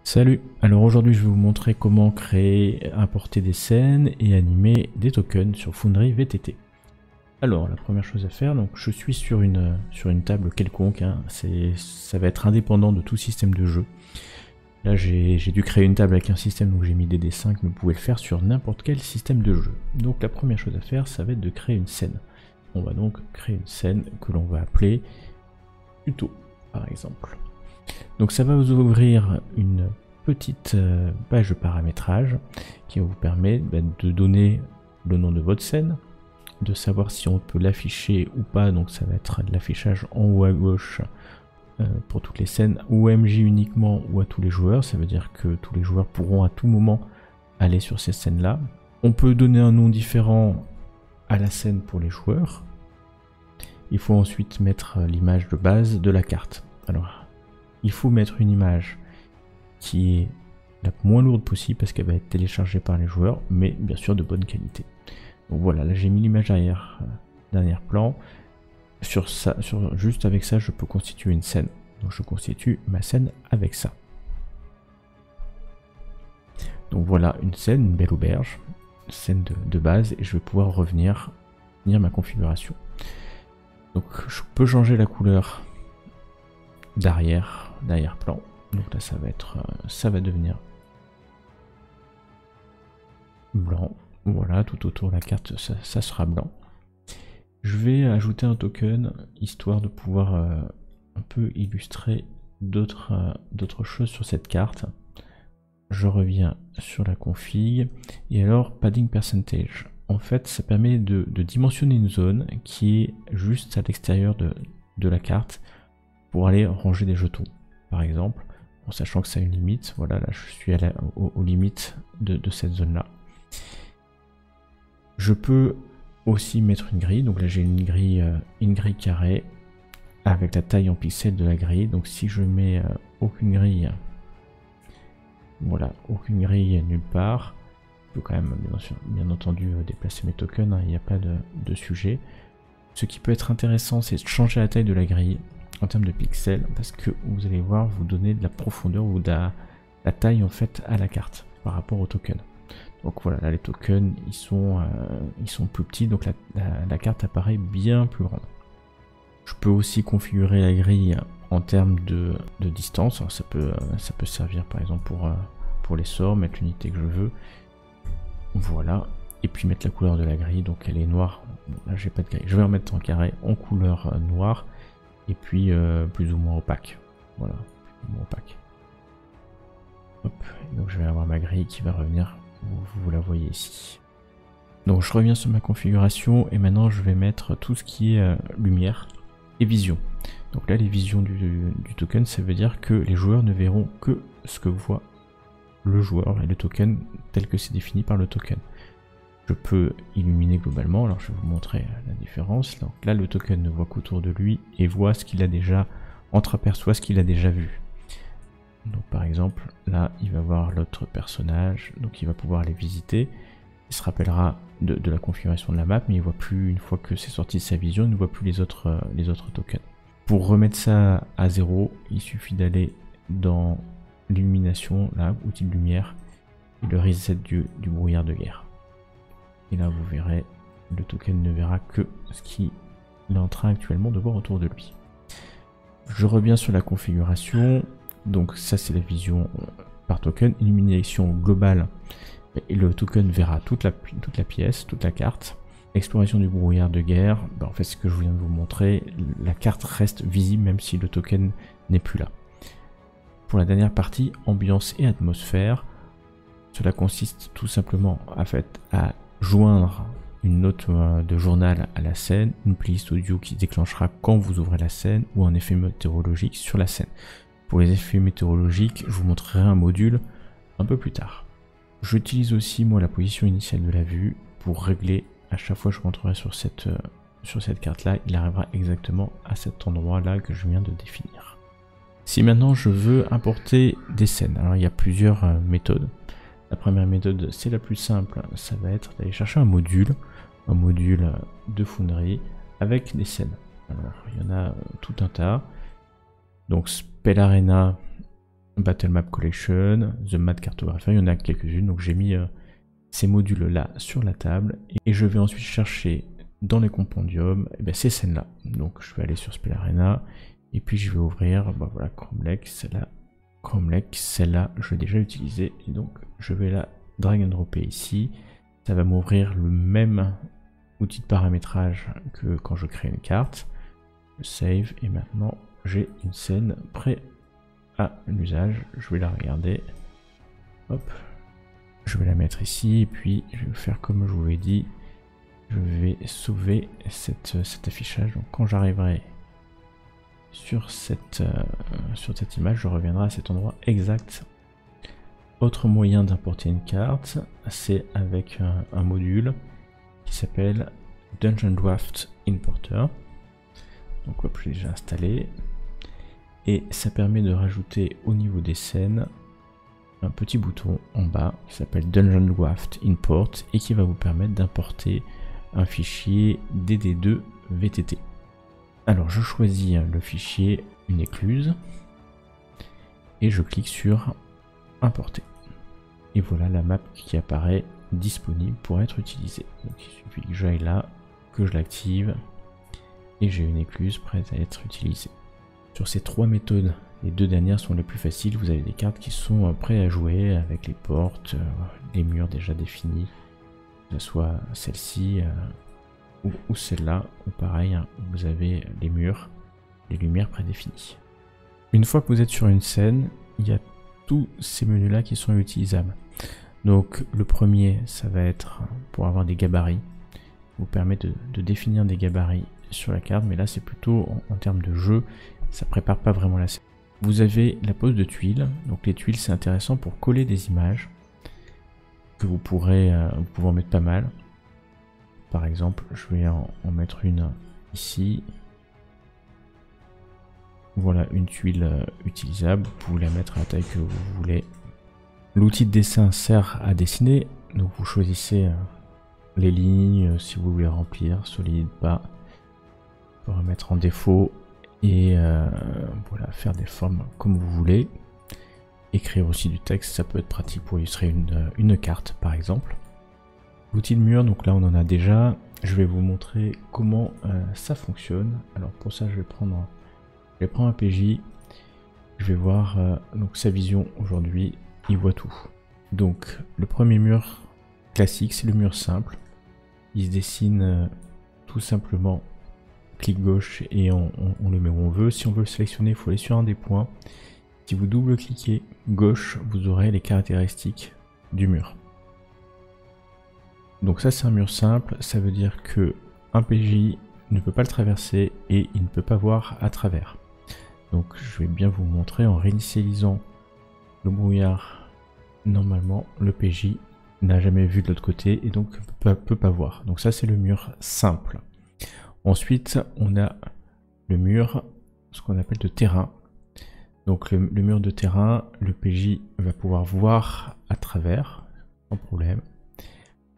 Salut, alors aujourd'hui je vais vous montrer comment créer, importer des scènes et animer des tokens sur Foundry VTT. Alors la première chose à faire, donc je suis sur une table quelconque, hein, ça va être indépendant de tout système de jeu. Là j'ai dû créer une table avec un système, donc j'ai mis des D5, mais vous pouvez le faire sur n'importe quel système de jeu. Donc la première chose à faire, ça va être de créer une scène. On va donc créer une scène que l'on va appeler tuto, par exemple. Donc ça va vous ouvrir une petite page de paramétrage qui va vous permettre de donner le nom de votre scène, de savoir si on peut l'afficher ou pas, donc ça va être de l'affichage en haut à gauche pour toutes les scènes, ou MJ uniquement ou à tous les joueurs, ça veut dire que tous les joueurs pourront à tout moment aller sur ces scènes là. On peut donner un nom différent à la scène pour les joueurs. Il faut ensuite mettre l'image de base de la carte. Alors il faut mettre une image qui est la moins lourde possible parce qu'elle va être téléchargée par les joueurs, mais bien sûr de bonne qualité. Donc voilà, là j'ai mis l'image d'arrière-plan. Juste avec ça, je peux constituer une scène. Donc je constitue ma scène avec ça. Donc voilà une scène, une belle auberge, une scène de base, et je vais pouvoir revenir ma configuration. Donc je peux changer la couleur d'arrière-plan. Donc là ça va devenir blanc. Voilà, tout autour de la carte ça sera blanc. Je vais ajouter un token histoire de pouvoir un peu illustrer d'autres choses sur cette carte. Je reviens sur la config et alors padding percentage. En fait ça permet de dimensionner une zone qui est juste à l'extérieur de la carte pour aller ranger des jetons par exemple. En sachant que ça a une limite, voilà, là je suis aux limites de cette zone-là. Je peux aussi mettre une grille, donc là j'ai une grille carrée avec la taille en pixels de la grille. Donc si je mets aucune grille, voilà, aucune grille nulle part, je peux quand même bien entendu déplacer mes tokens, hein, il n'y a pas de sujet. Ce qui peut être intéressant, c'est de changer la taille de la grille en termes de pixels, parce que vous allez voir, vous donner de la profondeur ou de la taille en fait à la carte par rapport aux tokens. Donc voilà, là les tokens ils sont plus petits, donc la carte apparaît bien plus grande. Je peux aussi configurer la grille en termes de distance. Alors ça peut servir par exemple pour les sorts, mettre l'unité que je veux. Voilà, et puis mettre la couleur de la grille, donc elle est noire. Bon, là j'ai pas de grille, je vais remettre en carré en couleur noire. Et puis plus ou moins opaque. Voilà, plus ou moins opaque. Hop, donc je vais avoir ma grille qui va revenir, vous la voyez ici. Donc je reviens sur ma configuration et maintenant je vais mettre tout ce qui est lumière et vision. Donc là les visions du token, ça veut dire que les joueurs ne verront que ce que voit le joueur et le token tel que c'est défini par le token. Je peux illuminer globalement, alors je vais vous montrer la différence. Donc là le token ne voit qu'autour de lui et voit ce qu'il a déjà, entreaperçoit ce qu'il a déjà vu. Donc par exemple là il va voir l'autre personnage, donc il va pouvoir les visiter. Il se rappellera de la configuration de la map, mais il voit plus, une fois que c'est sorti de sa vision, il ne voit plus les autres tokens. Pour remettre ça à 0, il suffit d'aller dans l'illumination, là, outil de lumière, et le reset du brouillard de guerre. Et là vous verrez, le token ne verra que ce qu'il est en train actuellement de voir autour de lui. Je reviens sur la configuration, donc ça c'est la vision par token, illumination globale, et le token verra toute la pièce, toute la carte. Exploration du brouillard de guerre, en fait ce que je viens de vous montrer, la carte reste visible même si le token n'est plus là. Pour la dernière partie, ambiance et atmosphère, cela consiste tout simplement à joindre une note de journal à la scène, une playlist audio qui déclenchera quand vous ouvrez la scène ou un effet météorologique sur la scène. Pour les effets météorologiques, je vous montrerai un module un peu plus tard. J'utilise aussi moi la position initiale de la vue pour régler, à chaque fois que je rentrerai sur cette carte là, il arrivera exactement à cet endroit là que je viens de définir. Si maintenant je veux importer des scènes, alors il y a plusieurs méthodes. La première méthode, c'est la plus simple, ça va être d'aller chercher un module de Foundry avec des scènes. Alors, il y en a tout un tas. Donc Spell Arena, Battle Map Collection, The Mad Cartographer, il y en a quelques-unes, donc j'ai mis ces modules-là sur la table, et je vais ensuite chercher dans les compendiums ces scènes-là. Donc je vais aller sur Spell Arena, et puis je vais ouvrir, voilà, Chrome Lake, celle-là je l'ai déjà utilisée, et donc je vais la drag and dropper ici. Ça va m'ouvrir le même outil de paramétrage que quand je crée une carte. Je save, et maintenant j'ai une scène prête à l'usage. Je vais la regarder. Hop. Je vais la mettre ici, et puis je vais faire comme je vous l'ai dit. Je vais sauver cet affichage. Donc quand j'arriverai sur cette image, je reviendrai à cet endroit exact. Autre moyen d'importer une carte, c'est avec un module qui s'appelle Dungeon Draft Importer. Donc hop, je l'ai déjà installé. Et ça permet de rajouter au niveau des scènes un petit bouton en bas qui s'appelle Dungeon Draft Import et qui va vous permettre d'importer un fichier DD2 VTT. Alors je choisis le fichier, une écluse, et je clique sur Importer. Et voilà la map qui apparaît disponible pour être utilisée. Donc il suffit que j'aille là, que je l'active, et j'ai une écluse prête à être utilisée. Sur ces trois méthodes, les deux dernières sont les plus faciles. Vous avez des cartes qui sont prêtes à jouer avec les portes, les murs déjà définis, que ce soit celle-ci ou celle-là, ou pareil, hein, vous avez les murs, les lumières prédéfinies. Une fois que vous êtes sur une scène, il y a tous ces menus-là qui sont utilisables. Donc le premier, ça va être pour avoir des gabarits, vous permet de définir des gabarits sur la carte, mais là c'est plutôt en termes de jeu, ça prépare pas vraiment la scène. Vous avez la pose de tuiles, donc les tuiles c'est intéressant pour coller des images que vous pouvez en mettre pas mal. Par exemple, je vais en mettre une ici. Voilà une tuile utilisable, vous pouvez la mettre à la taille que vous voulez. L'outil de dessin sert à dessiner, donc vous choisissez les lignes, si vous voulez remplir, solide, pas. Vous pouvez remettre en défaut et voilà, faire des formes comme vous voulez. Écrire aussi du texte, ça peut être pratique pour illustrer une carte par exemple. L'outil de mur, donc là on en a déjà. Je vais vous montrer comment ça fonctionne. Alors pour ça je vais prendre un PJ. Je vais voir donc sa vision aujourd'hui, il voit tout. Donc le premier mur classique, c'est le mur simple. Il se dessine tout simplement, clic gauche et on le met où on veut. Si on veut le sélectionner, il faut aller sur un des points. Si vous double-cliquez gauche, vous aurez les caractéristiques du mur. Donc ça c'est un mur simple, ça veut dire que un PJ ne peut pas le traverser et il ne peut pas voir à travers. Donc je vais bien vous montrer en réinitialisant le brouillard. Normalement le PJ n'a jamais vu de l'autre côté et donc peut pas voir. Donc ça c'est le mur simple. Ensuite on a le mur, ce qu'on appelle de terrain. Donc le mur de terrain, le PJ va pouvoir voir à travers sans problème.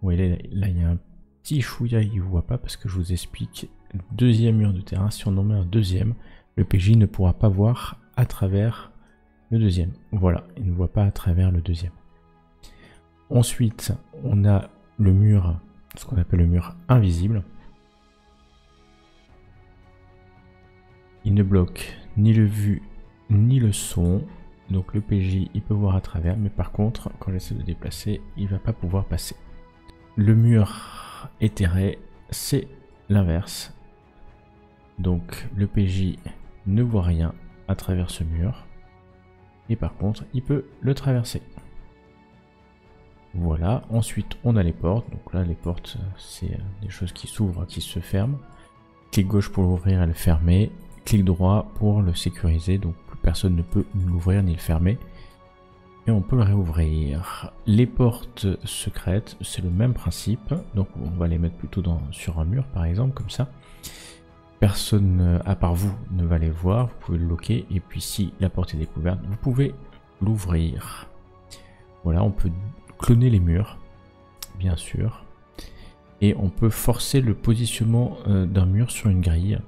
Vous voyez là il y a un petit chouïa, il ne voit pas parce que je vous explique. Le deuxième mur de terrain, si on en met un deuxième, le PJ ne pourra pas voir à travers le deuxième. Voilà, il ne voit pas à travers le deuxième. Ensuite, on a le mur, ce qu'on appelle le mur invisible. Il ne bloque ni le vu ni le son. Donc le PJ, il peut voir à travers, mais par contre, quand j'essaie de déplacer, il ne va pas pouvoir passer. Le mur éthéré, c'est l'inverse. Donc le PJ ne voit rien à travers ce mur. Et par contre, il peut le traverser. Voilà, ensuite on a les portes. Donc là, les portes, c'est des choses qui s'ouvrent, qui se ferment. Clic gauche pour l'ouvrir et le fermer. Clic droit pour le sécuriser. Donc plus personne ne peut l'ouvrir ni le fermer. Et on peut le réouvrir. Les portes secrètes, c'est le même principe. Donc on va les mettre plutôt sur un mur par exemple, comme ça. Personne à part vous ne va les voir. Vous pouvez le loquer. Et puis si la porte est découverte, vous pouvez l'ouvrir. Voilà, on peut cloner les murs, bien sûr. Et on peut forcer le positionnement d'un mur sur une grille.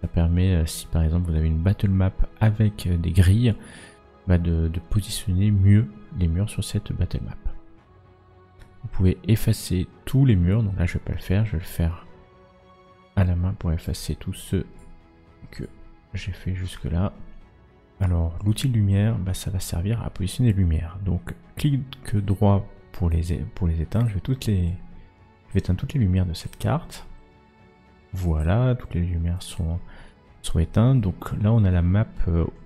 Ça permet, si par exemple vous avez une battle map avec des grilles, de positionner mieux les murs sur cette battle map. Vous pouvez effacer tous les murs, donc là je vais pas le faire, je vais le faire à la main pour effacer tous ceux que j'ai fait jusque là. Alors l'outil lumière, ça va servir à positionner les lumières. Donc clic droit pour les éteindre, je vais éteindre toutes les lumières de cette carte. Voilà, toutes les lumières sont éteintes. Donc là on a la map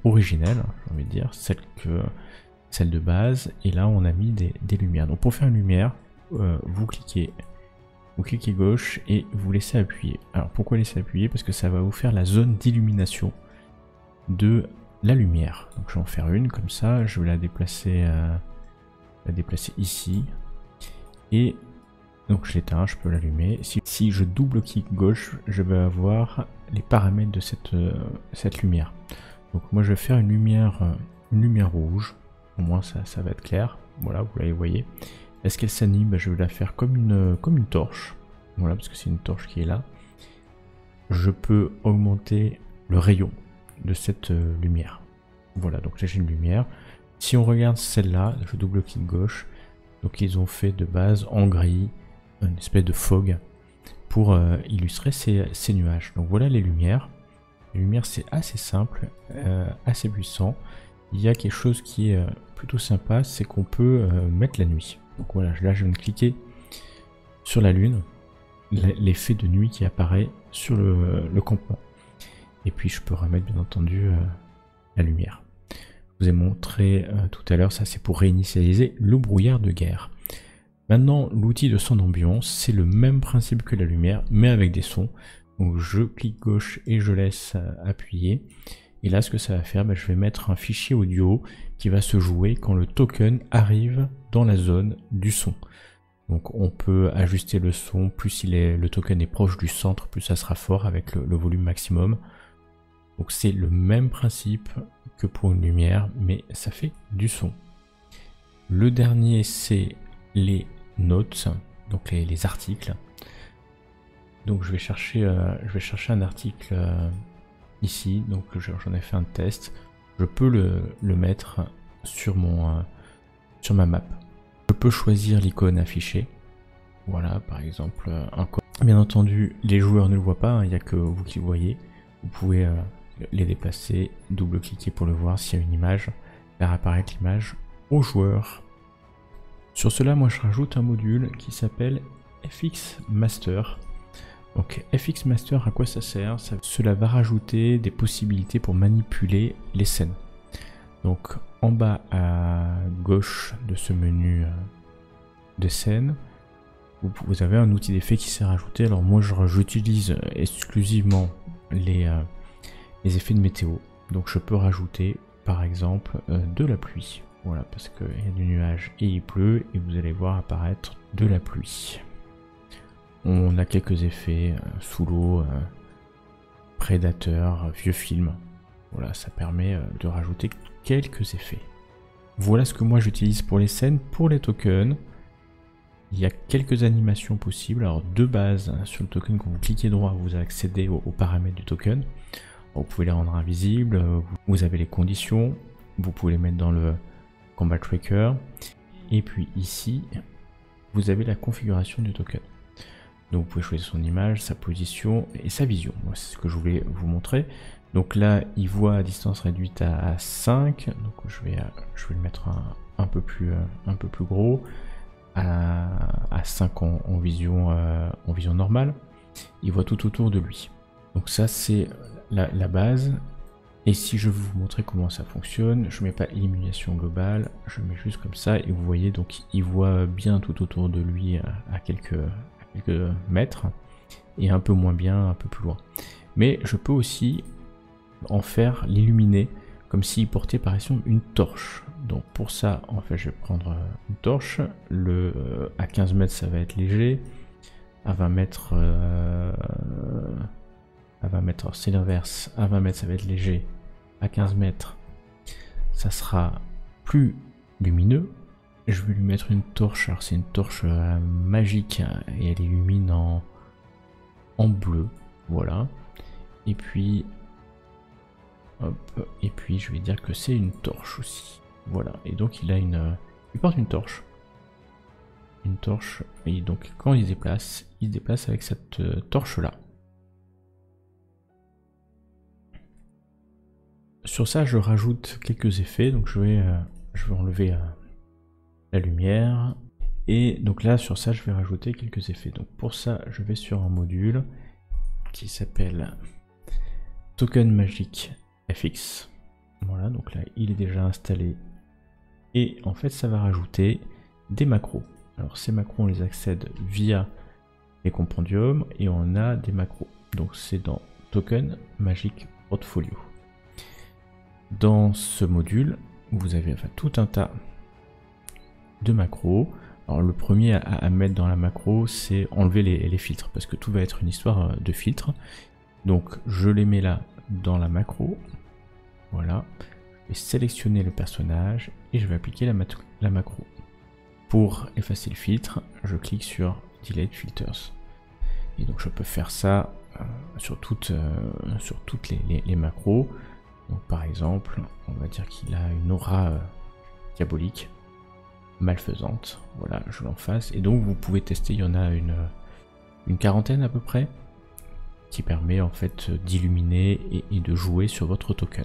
originelle, j'ai envie de dire, celle de base, et là on a mis des lumières. Donc pour faire une lumière, vous cliquez gauche et vous laissez appuyer. Alors pourquoi laisser appuyer? Parce que ça va vous faire la zone d'illumination de la lumière. Donc je vais en faire une comme ça, je vais la déplacer ici, et donc je l'éteins, je peux l'allumer. Si je double-clique gauche, je vais avoir les paramètres de cette lumière. Donc moi je vais faire une lumière rouge, au moins ça va être clair. Voilà, vous la voyez. Est-ce qu'elle s'anime? Je vais la faire comme une torche. Voilà, parce que c'est une torche qui est là. Je peux augmenter le rayon de cette lumière. Voilà, donc là j'ai une lumière. Si on regarde celle-là, je double-clique gauche. Donc ils ont fait de base en gris une espèce de fog pour illustrer ces nuages. Donc voilà les lumières. Les lumières c'est assez simple, assez puissant. Il y a quelque chose qui est plutôt sympa, c'est qu'on peut mettre la nuit. Donc voilà, là je viens de cliquer sur la lune, l'effet de nuit qui apparaît sur le campement. Et puis je peux remettre bien entendu la lumière. Je vous ai montré tout à l'heure, ça c'est pour réinitialiser le brouillard de guerre. Maintenant l'outil de son ambiance, c'est le même principe que la lumière, mais avec des sons. Donc je clique gauche et je laisse appuyer. Et là ce que ça va faire, je vais mettre un fichier audio qui va se jouer quand le token arrive dans la zone du son. Donc on peut ajuster le son, plus le token est proche du centre, plus ça sera fort avec le volume maximum. Donc c'est le même principe que pour une lumière, mais ça fait du son. Le dernier c'est les notes, donc les articles. Donc je vais chercher un article ici, donc j'en ai fait un test. Je peux le mettre sur ma map. Je peux choisir l'icône affichée. Voilà, par exemple un code. Bien entendu, les joueurs ne le voient pas, il n'y a que vous qui le voyez. Vous pouvez les déplacer, double-cliquer pour le voir s'il y a une image, faire apparaître l'image aux joueurs. Sur cela, moi je rajoute un module qui s'appelle FX Master. Donc FX Master, à quoi ça sert? Cela va rajouter des possibilités pour manipuler les scènes. Donc en bas à gauche de ce menu de scène, vous avez un outil d'effet qui s'est rajouté. Alors moi j'utilise exclusivement les effets de météo. Donc je peux rajouter par exemple de la pluie. Voilà, parce qu'il y a du nuage et il pleut et vous allez voir apparaître de la pluie. On a quelques effets sous l'eau, prédateur, vieux film. Voilà, ça permet de rajouter quelques effets. Voilà ce que moi j'utilise pour les scènes. Pour les tokens, il y a quelques animations possibles. Alors de base, sur le token, quand vous cliquez droit, vous accédez aux paramètres du token. Alors, vous pouvez les rendre invisibles, vous avez les conditions, vous pouvez les mettre dans le combat tracker. Et puis ici, vous avez la configuration du token. Donc vous pouvez choisir son image, sa position et sa vision. C'est ce que je voulais vous montrer. Donc là, il voit à distance réduite à 5. Donc je vais le mettre un peu plus gros. À 5 en vision normale. Il voit tout autour de lui. Donc ça, c'est la base. Et si je veux vous montrer comment ça fonctionne, je ne mets pas illumination globale, je mets juste comme ça. Et vous voyez, donc il voit bien tout autour de lui à quelques mètres, et un peu moins bien un peu plus loin. Mais je peux aussi en faire l'illuminer comme s'il portait par exemple une torche. Donc pour ça, en fait, je vais prendre une torche. À 15 mètres, ça va être léger. À 20 mètres, c'est l'inverse. À 20 mètres, ça va être léger. À 15 mètres, ça sera plus lumineux. Je vais lui mettre une torche, alors c'est une torche magique et elle illumine en bleu, voilà. Et puis Hop, et puis je vais dire que c'est une torche aussi. Voilà, et donc il porte une torche. Une torche, et donc quand il se déplace avec cette torche-là. Sur ça, je rajoute quelques effets, donc je vais enlever la lumière. Et donc là, sur ça, je vais rajouter quelques effets. Donc pour ça, je vais sur un module qui s'appelle Token Magic FX. Voilà, donc là, il est déjà installé. Et en fait, ça va rajouter des macros. Alors ces macros, on les accède via les compendiums et on a des macros. Donc c'est dans Token Magic Portfolio. Dans ce module, vous avez tout un tas de macros. Alors le premier à mettre dans la macro, c'est enlever les filtres, parce que tout va être une histoire de filtres. Donc je les mets là dans la macro. Voilà. Je vais sélectionner le personnage et je vais appliquer la macro. Pour effacer le filtre, je clique sur Delete Filters. Et donc je peux faire ça sur toutes les macros. Donc par exemple, on va dire qu'il a une aura diabolique, malfaisante. Voilà, je l'efface. Et donc vous pouvez tester, il y en a une quarantaine à peu près, qui permet en fait d'illuminer et de jouer sur votre token.